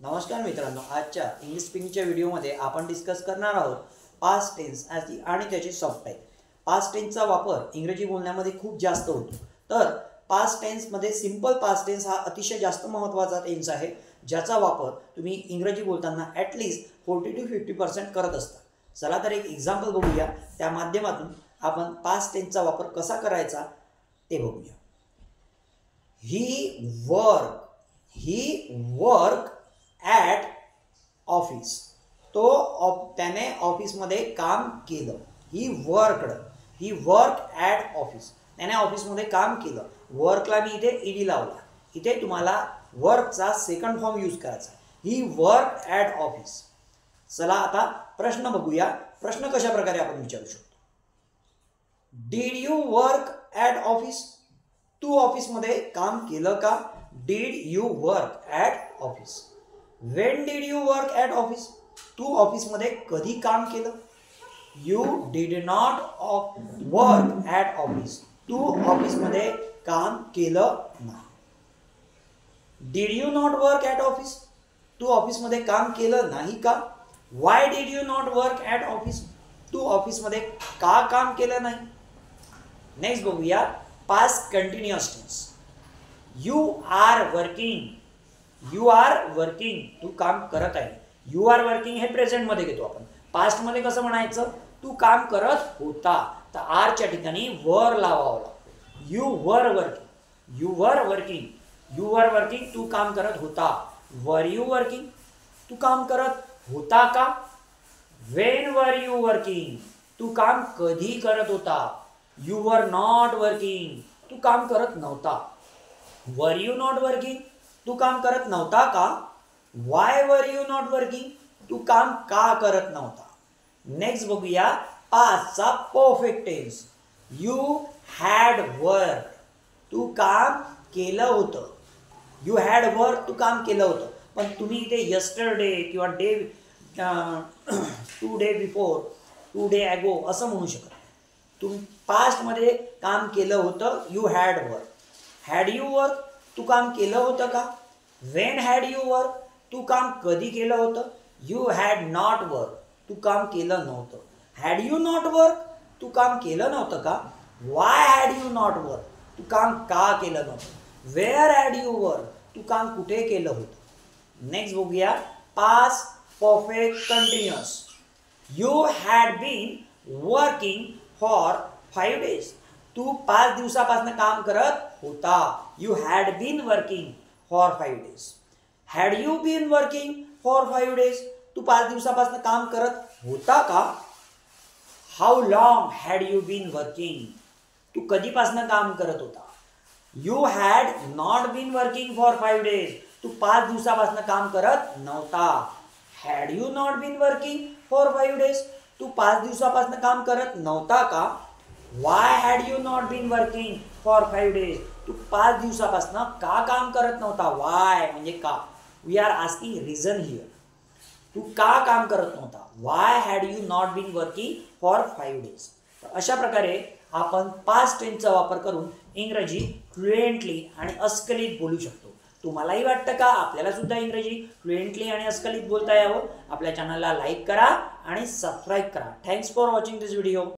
नमस्कार मित्रांनो, आजच्या इंग्लिश स्पीकिंगच्या व्हिडिओमध्ये आपण डिस्कस करणार आहोत पास्ट टेन्स आणि त्याचे सब टाइप। पास्ट टेन्सचा वापर इंग्रजी बोलण्यामध्ये खूप जास्त होतो। तर पास्ट टेन्समध्ये सिंपल पास्ट टेन्स हा अतिशय जास्त महत्त्वाचा टेन्स आहे, ज्याचा वापर तुम्ही इंग्रजी बोलताना ॲटलीस्ट 40 to 50% करत असता। चला तर एक एक्झाम्पल बघूया, त्या माध्यमातून आपण पास्ट टेन्सचा वापर कसा करायचा ते बघूया। ही वर्क ॲट ऑफिस। त्याने ऑफिसमध्ये काम केलं। ही वर्क ॲट ऑफिस, त्याने ऑफिसमध्ये काम केलं। वर्कला मी इथे ईडी लावला, इथे तुम्हाला वर्कचा सेकंड फॉर्म यूज करायचा। ही वर्क ॲट ऑफिस। चला आता प्रश्न बघूया। प्रश्न कशा प्रकारे आपण विचारू शकतो। Did you work at office? तू ऑफिसमध्ये काम केलं का? Did you work at office? When did you work at office? तू ऑफिसमध्ये कधी काम केलं? You did not work at office. तू ऑफिसमध्ये काम केलं नाही। Did you not work at office? तू ऑफिसमध्ये काम केलं नाही का? Why did you not work at office? तू ऑफिसमध्ये का काम केलं नाही? नेक्स्ट बघूया past continuous tense. You are working, तू काम करत आहे। यू आर वर्किंग हे प्रेझेंट मध्ये घेतो आपण। पास्ट मध्ये कसं म्हणायचं? तू काम करत होता, तर आरच्या ठिकाणी वर लावावं लागतं। यू वर वर्किंग, तू काम करत होता। वर यू वर्किंग, तू काम करत होता का? वेन वर यू वर्किंग, तू काम कधी करत होता? यू वर नॉट वर्किंग, तू काम करत नव्हता। वर यू नॉट वर्किंग, तू काम करत नव्हता का? Y were you not working, तू काम का करत नव्हता? नेक्स्ट बघूया पास्टचा perfect tense. You had work, तू काम केलं होतं। यू हॅड वर्क, तू काम केलं होतं। पण तुम्ही इथे यस्टरडे किंवा टू डे बिफोर, 2 डे अगो असं म्हणू शकत। तुम्ही पास्टमध्ये काम केलं होतं, you had work. Had you work, तू काम केलं होतं का? वेन हॅड यू वर्क, तू काम कधी केलं होतं? यू हॅड नॉट वर्क, तू काम केलं नव्हतं। हॅड यू नॉट वर्क, तू काम केलं नव्हतं का? Why had you not work, तू काम का केलं नव्हतं? वेअर हॅड यू वर्क, तू काम कुठे केलं होतं? नेक्स्ट बघूया past perfect continuous. You had been working for 5 days, तू 5 दिवसापासून काम करत होता। You had been working for 5 days. Had you been working for 5 days, तू 5 दिवसापासून काम करत होता का? How long had you been working, तू कधीपासून काम करत होता? You had not been working for 5 days, तू 5 दिवसापासून काम करत नव्हता। Had you not been working for 5 days, तू 5 दिवसापासून काम करत नव्हता का? Why had you not been working for 5 days, तू 5 दिवसापासून का काम करत नव्हता? वाय म्हणजे का। We are asking reason here. तू का काम करत नव्हता? Why had you not been working for 5 days. तर अशा प्रकारे आपण पास्ट टेन्सचा वापर करून इंग्रजी फ्लुएंटली आणि अस्खलित बोलू शकतो। तुम्हालाही वाटतं का आपल्याला सुद्धा इंग्रजी फ्लुएंटली आणि अस्खलित बोलता यावं? आपल्या चॅनलला लाईक करा आणि सबस्क्राईब करा। Thanks for watching this video.